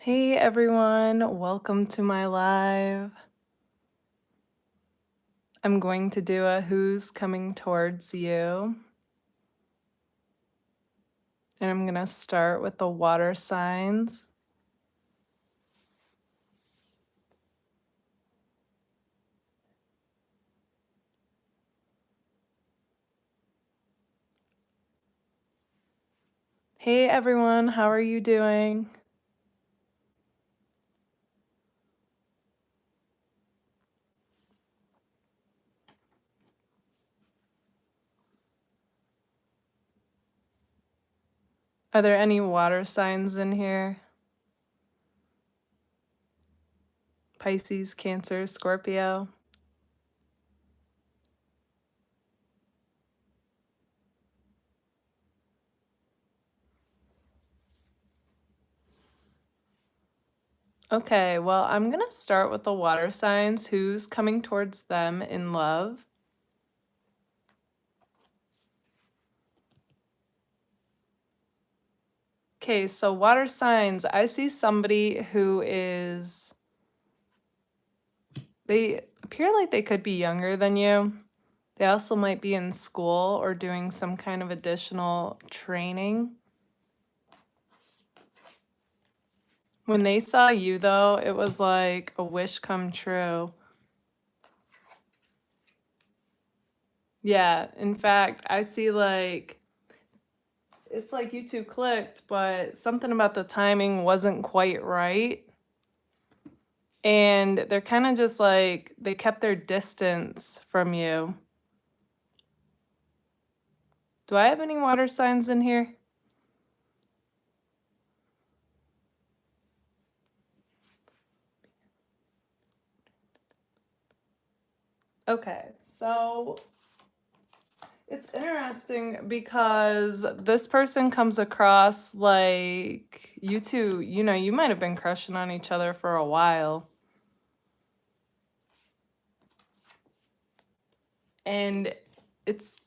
Hey everyone, welcome to my live. I'm going to do a who's coming towards you. And I'm going to start with the water signs. Hey everyone, how are you doing? Are there any water signs in here? Pisces, Cancer, Scorpio? Okay, well, I'm going to start with the water signs. Who's coming towards them in love? Okay, so water signs, I see somebody who is, they appear like they could be younger than you. They also might be in school or doing some kind of additional training. When they saw you, though, it was like a wish come true. Yeah, in fact, I see like it's like you two clicked, but something about the timing wasn't quite right. And they're kind of just like they kept their distance from you. Do I have any water signs in here? Okay, so it's interesting because this person comes across like you two, you might have been crushing on each other for a while. And it's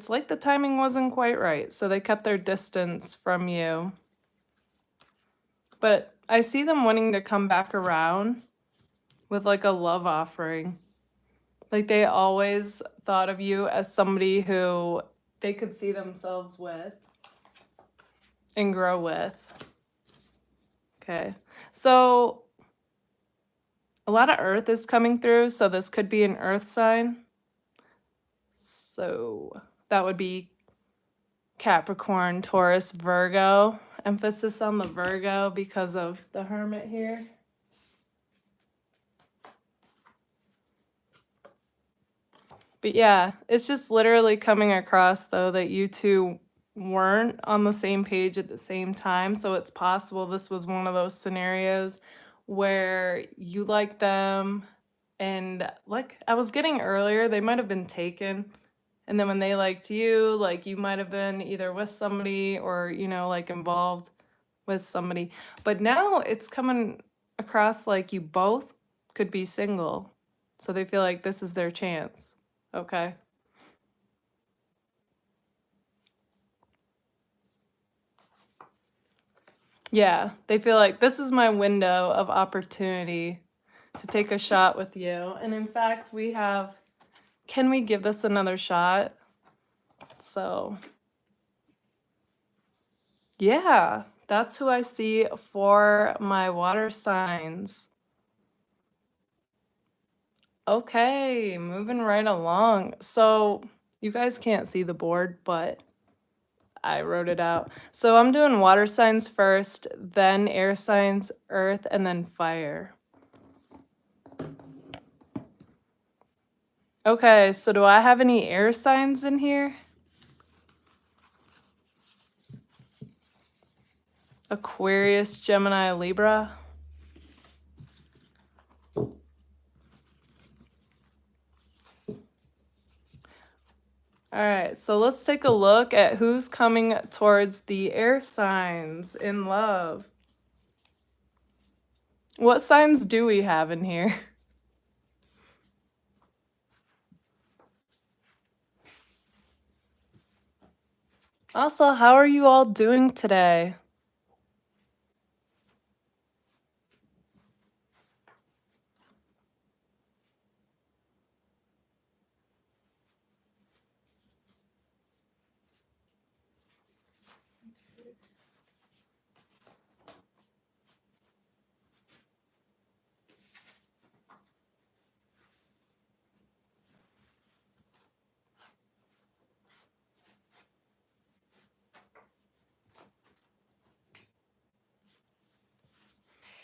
like the timing wasn't quite right, so they kept their distance from you. But I see them wanting to come back around with like a love offering. Like they always thought of you as somebody who they could see themselves with and grow with. Okay. So a lot of earth is coming through, so this could be an earth sign. So that would be Capricorn, Taurus, Virgo. Emphasis on the Virgo because of the Hermit here. But yeah, it's just literally coming across, though, that you two weren't on the same page at the same time. So it's possible this was one of those scenarios where you like them. And like I was getting earlier, they might have been taken. And then when they liked you, like you might have been either with somebody or, like involved with somebody. But now it's coming across like you both could be single. So they feel like this is their chance. Okay. Yeah, they feel like this is my window of opportunity to take a shot with you. And in fact, can we give this another shot? So, yeah, that's who I see for my water signs. Okay, moving right along. So, you guys can't see the board, but I wrote it out. So, I'm doing water signs first, then air signs, earth, and then fire. Okay, so do I have any air signs in here? Aquarius, Gemini, Libra. All right, so let's take a look at who's coming towards the air signs in love. What signs do we have in here? Also, how are you all doing today?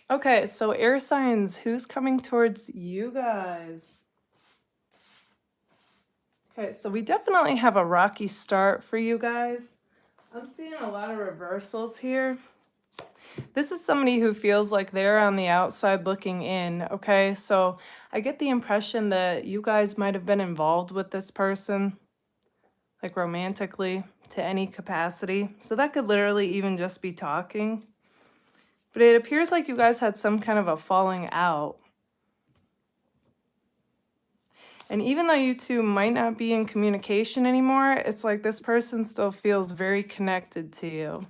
Okay, so air signs, who's coming towards you guys? Okay, so we definitely have a rocky start for you guys. I'm seeing a lot of reversals here. This is somebody who feels like they're on the outside looking in, okay? So I get the impression that you guys might have been involved with this person, like romantically, to any capacity. So that could literally even just be talking. But it appears like you guys had some kind of a falling out. And even though you two might not be in communication anymore, it's like this person still feels very connected to you.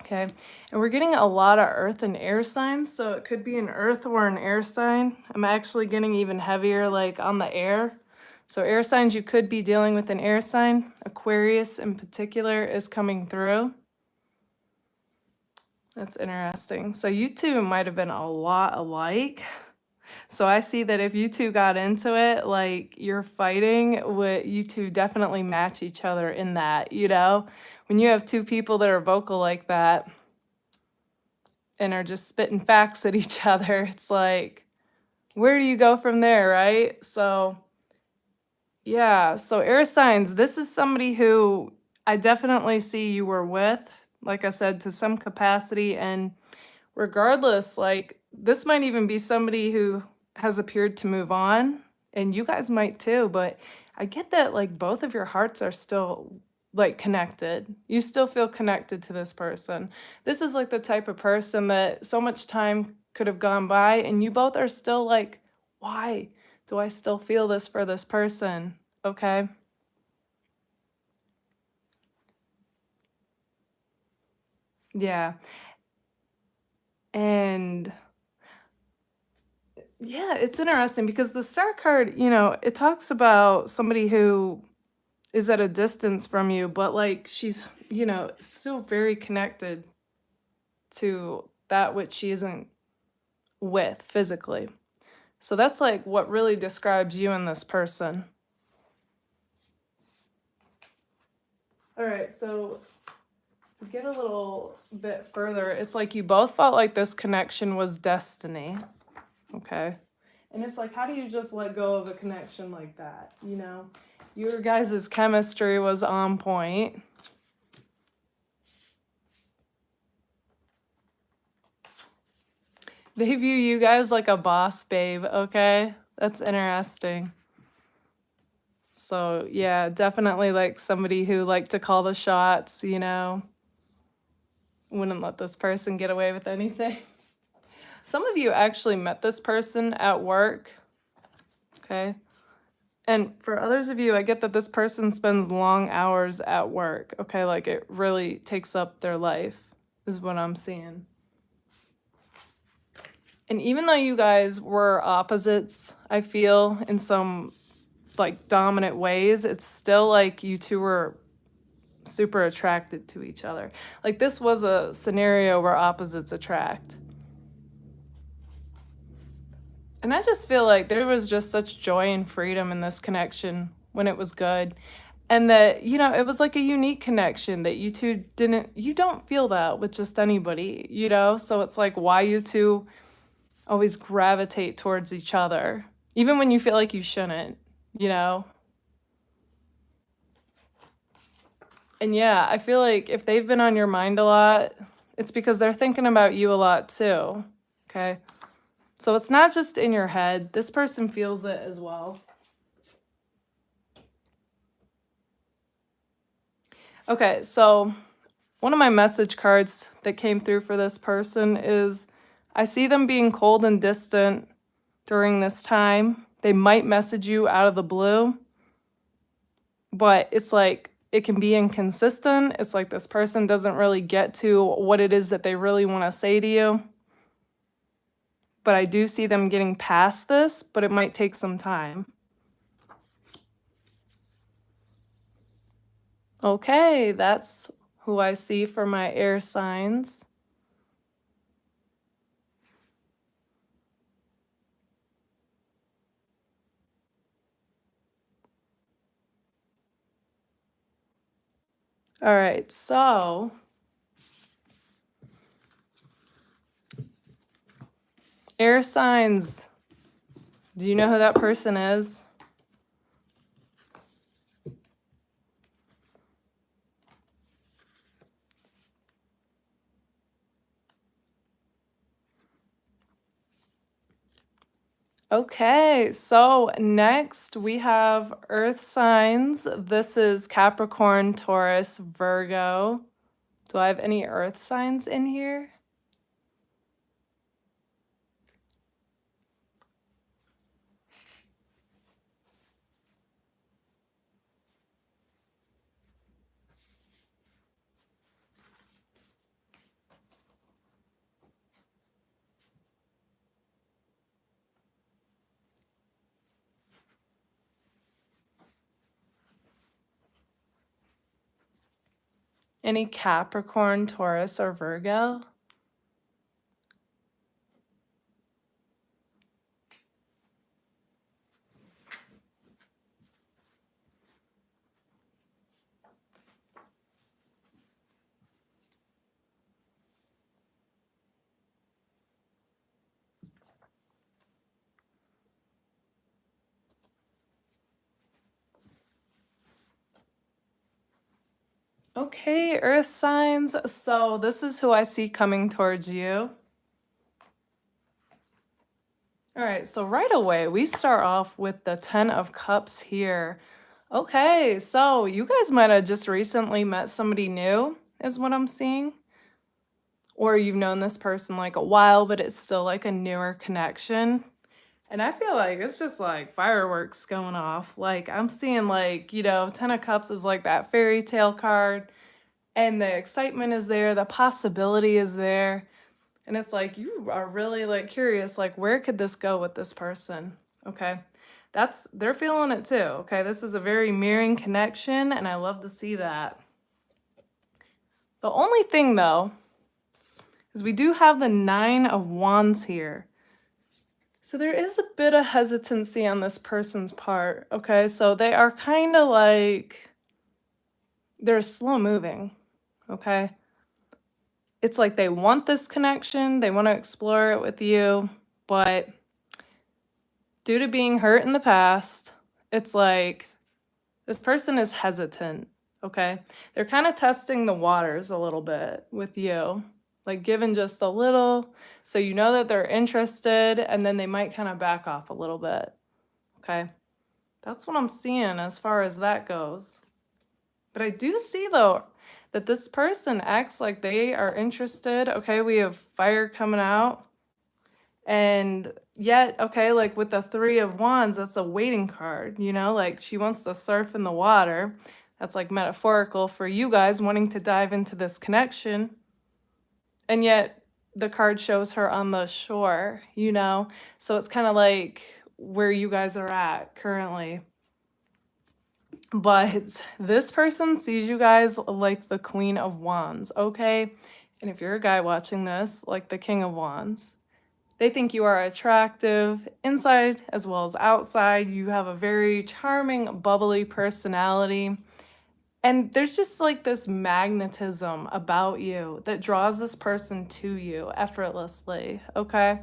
Okay, and we're getting a lot of earth and air signs, so it could be an earth or an air sign. I'm actually getting even heavier like on the air. So air signs, you could be dealing with an air sign. Aquarius in particular is coming through. That's interesting. So you two might have been a lot alike. So I see that if you two got into it, like you're fighting, you two definitely match each other in that, you know? When you have two people that are vocal like that and are just spitting facts at each other, it's like, where do you go from there, right? So yeah, so air signs, this is somebody who I definitely see you were with, like I said, to some capacity. And regardless, like this might even be somebody who has appeared to move on, and you guys might too, but I get that like both of your hearts are still like connected. You still feel connected to this person. This is like the type of person that so much time could have gone by and you both are still like, why do I still feel this for this person? Okay. Yeah. And yeah, it's interesting because the star card, it talks about somebody who is at a distance from you, but like she's, still very connected to that which she isn't with physically. So that's like what really describes you and this person. All right, so to get a little bit further, it's like you both felt like this connection was destiny. Okay. And it's like, how do you just let go of a connection like that? Your guys' chemistry was on point. They view you guys like a boss babe, okay? That's interesting. So, yeah, definitely like somebody who liked to call the shots, wouldn't let this person get away with anything. Some of you actually met this person at work, okay? And for others of you, I get that this person spends long hours at work, okay? Like it really takes up their life, is what I'm seeing. And even though you guys were opposites, I feel, in some like dominant ways, it's still like you two were super attracted to each other. Like this was a scenario where opposites attract. And I just feel like there was just such joy and freedom in this connection when it was good. And that, it was like a unique connection that you don't feel that with just anybody, So it's like why you two always gravitate towards each other, even when you feel like you shouldn't, you know? And yeah, I feel like if they've been on your mind a lot, it's because they're thinking about you a lot too, okay? So it's not just in your head. This person feels it as well. Okay, so one of my message cards that came through for this person is I see them being cold and distant during this time. They might message you out of the blue, but it's like it can be inconsistent. It's like this person doesn't really get to what it is that they really want to say to you. But I do see them getting past this, but it might take some time. Okay, that's who I see for my air signs. All right, so Air signs. Do you know who that person is? Okay, so next we have earth signs. This is Capricorn, Taurus, Virgo. Do I have any earth signs in here? Any Capricorn, Taurus, or Virgo? Okay, earth signs. So this is who I see coming towards you. All right, so right away we start off with the 10 of Cups here. Okay, so you guys might have just recently met somebody new, is what I'm seeing. Or you've known this person like a while, but it's still like a newer connection. And I feel like it's just like fireworks going off. Like I'm seeing like, 10 of Cups is like that fairy tale card, and the excitement is there, the possibility is there. And it's like you are really like curious, like where could this go with this person? Okay. They're feeling it too. Okay. This is a very mirroring connection, and I love to see that. The only thing though is we do have the 9 of Wands here. So there is a bit of hesitancy on this person's part. Okay. So they are kind of like, they're slow moving. Okay. It's like they want this connection, they want to explore it with you, but due to being hurt in the past, it's like this person is hesitant, okay? They're kind of testing the waters a little bit with you, like giving just a little, so you know that they're interested, and then they might kind of back off a little bit, okay? That's what I'm seeing as far as that goes. But I do see, though, that this person acts like they are interested. Okay, we have fire coming out. And yet, okay, like with the 3 of Wands, that's a waiting card, like she wants to surf in the water. That's like metaphorical for you guys wanting to dive into this connection. And yet the card shows her on the shore, So it's kind of like where you guys are at currently. But this person sees you guys like the Queen of Wands, okay? And if you're a guy watching this, like the King of Wands. They think you are attractive inside as well as outside. You have a very charming, bubbly personality. And there's just like this magnetism about you that draws this person to you effortlessly, okay?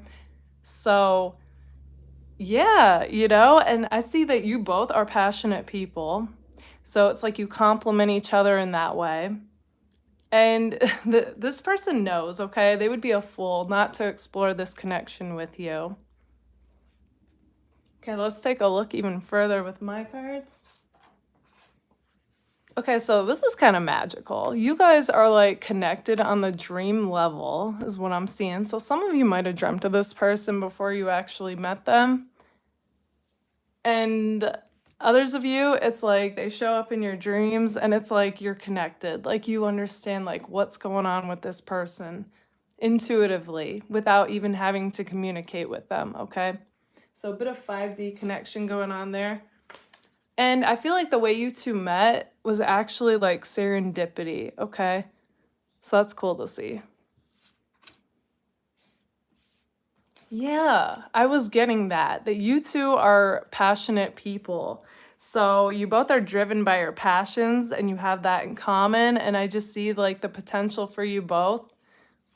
So, yeah, and I see that you both are passionate people. So it's like you complement each other in that way. And this person knows, okay? They would be a fool not to explore this connection with you. Okay, let's take a look even further with my cards. Okay, so this is kind of magical. You guys are like connected on the dream level, is what I'm seeing. So some of you might have dreamt of this person before you actually met them. And others of you, it's like they show up in your dreams, and it's like you're connected. Like you understand like what's going on with this person intuitively without even having to communicate with them, okay? So a bit of 5D connection going on there. And I feel like the way you two met was actually like serendipity, okay? So that's cool to see. Yeah, I was getting that you two are passionate people. So you both are driven by your passions, and you have that in common. And I just see like the potential for you both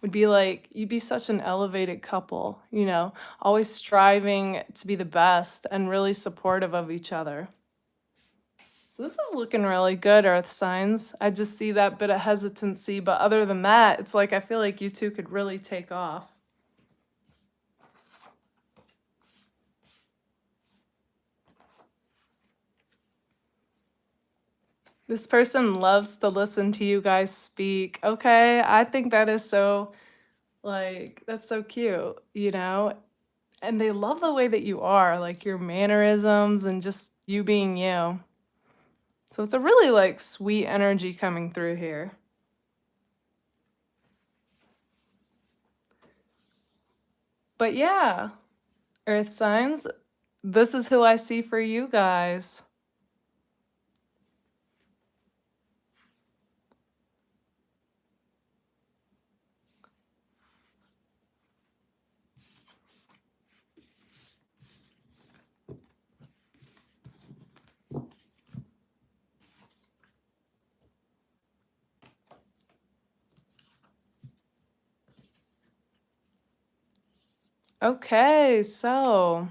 would be like, you'd be such an elevated couple, you know, always striving to be the best and really supportive of each other. So this is looking really good, Earth signs. I just see that bit of hesitancy, but other than that, it's like I feel like you two could really take off. This person loves to listen to you guys speak. Okay, I think that is so, like, that's so cute, you know? And they love the way that you are, like your mannerisms and just you being you. So it's a really like sweet energy coming through here. But yeah, Earth signs, this is who I see for you guys. Okay, so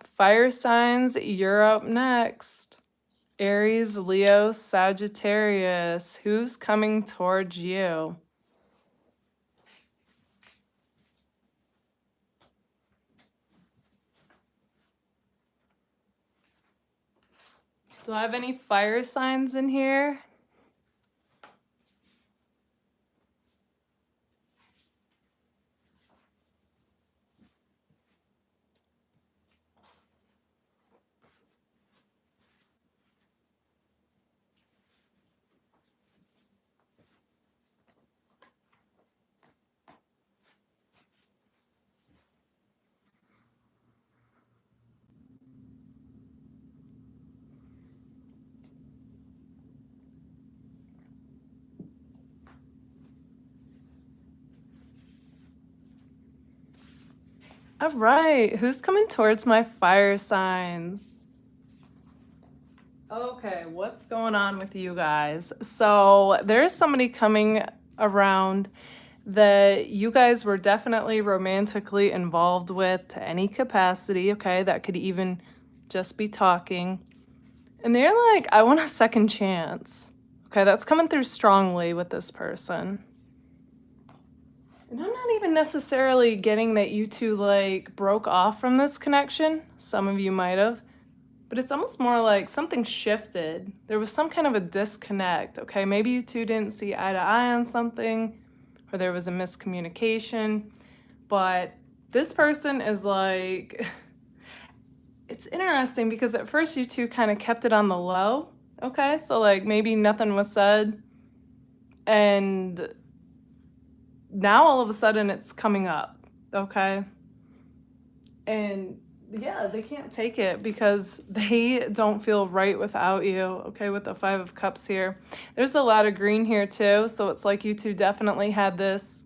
fire signs, you're up next. Aries, Leo, Sagittarius. Who's coming towards you? Do I have any fire signs in here? All right, who's coming towards my fire signs? Okay, what's going on with you guys? So there's somebody coming around that you guys were definitely romantically involved with to any capacity, okay? That could even just be talking. And they're like, I want a second chance. Okay, that's coming through strongly with this person. And I'm not even necessarily getting that you two like broke off from this connection. Some of you might have. But it's almost more like something shifted. There was some kind of a disconnect, okay? Maybe you two didn't see eye to eye on something, or there was a miscommunication. But this person is like, it's interesting because at first you two kind of kept it on the low, okay? So like maybe nothing was said. And now all of a sudden it's coming up, okay? And yeah, they can't take it because they don't feel right without you, okay, with the Five of Cups here. There's a lot of green here too, so it's like you two definitely had this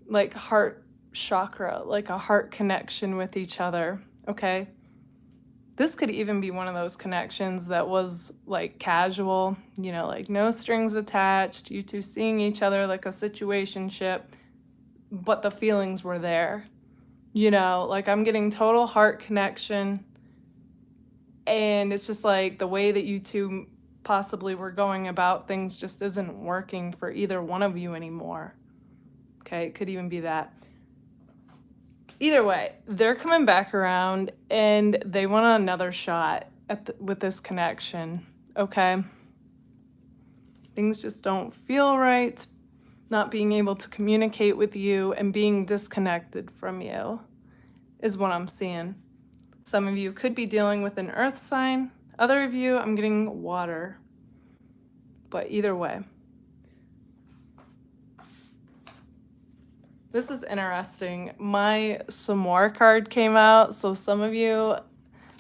like heart chakra, like a heart connection with each other, okay? This could even be one of those connections that was like casual, you know, like no strings attached, you two seeing each other like a situationship, but the feelings were there. You know, like I'm getting total heart connection. And it's just like the way that you two possibly were going about things just isn't working for either one of you anymore. Okay, it could even be that. Either way, they're coming back around and they want another shot with this connection. Okay? Things just don't feel right. Not being able to communicate with you and being disconnected from you is what I'm seeing. Some of you could be dealing with an earth sign. Other of you, I'm getting water. But either way. This is interesting. My some more card came out. So some of you,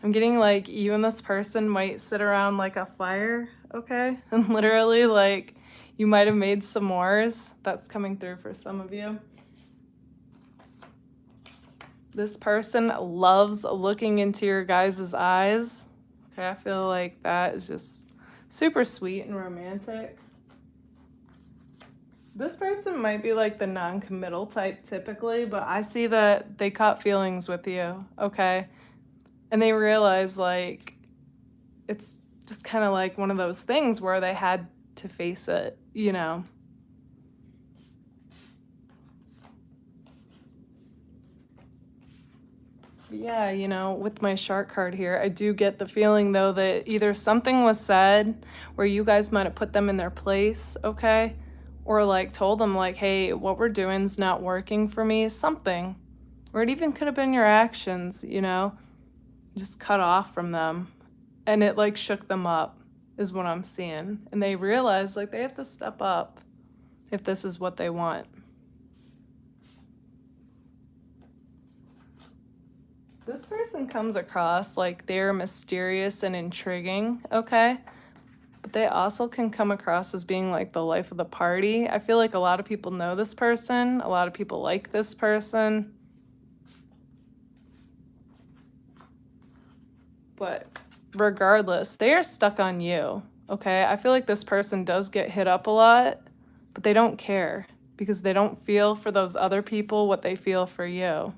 I'm getting like you and this person might sit around like a fire, okay? And literally like you might have made s'mores. That's coming through for some of you. This person loves looking into your guys' eyes. Okay, I feel like that is just super sweet and romantic. This person might be like the non-committal type typically, but I see that they caught feelings with you, okay? And they realize like it's just kind of like one of those things where they had to face it, you know? Yeah, you know, with my shark card here, I do get the feeling though that either something was said where you guys might have put them in their place, okay? Or like told them like, "Hey, what we're doing's not working for me," something. Or it even could have been your actions, you know? Just cut off from them. And it like shook them up is what I'm seeing. And they realize like they have to step up if this is what they want. This person comes across like they're mysterious and intriguing, okay? But they also can come across as being like the life of the party. I feel like a lot of people know this person, a lot of people like this person. But regardless, they are stuck on you, okay? I feel like this person does get hit up a lot, but they don't care because they don't feel for those other people what they feel for you.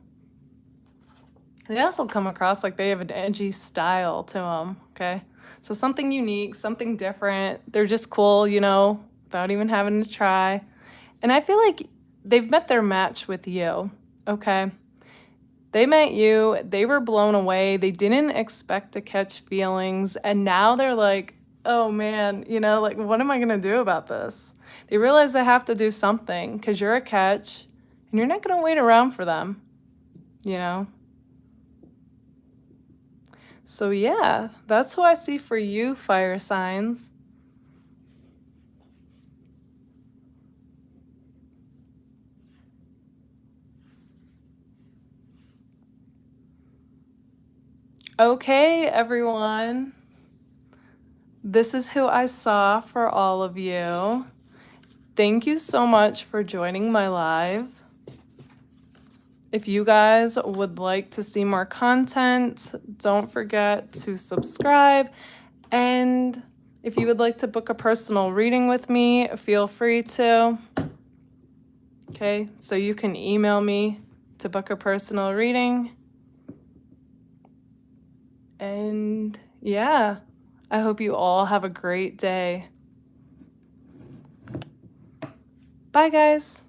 They also come across like they have an edgy style to them, okay? So something unique, something different. They're just cool, you know, without even having to try. And I feel like they've met their match with you, okay? They met you, they were blown away, they didn't expect to catch feelings, and now they're like, oh man, you know, like, what am I gonna do about this? They realize they have to do something because you're a catch and you're not gonna wait around for them, you know? So yeah, that's who I see for you, fire signs. Okay, everyone. This is who I saw for all of you. Thank you so much for joining my live. If you guys would like to see more content, don't forget to subscribe. And if you would like to book a personal reading with me, feel free to. Okay, so you can email me to book a personal reading. And yeah, I hope you all have a great day. Bye, guys.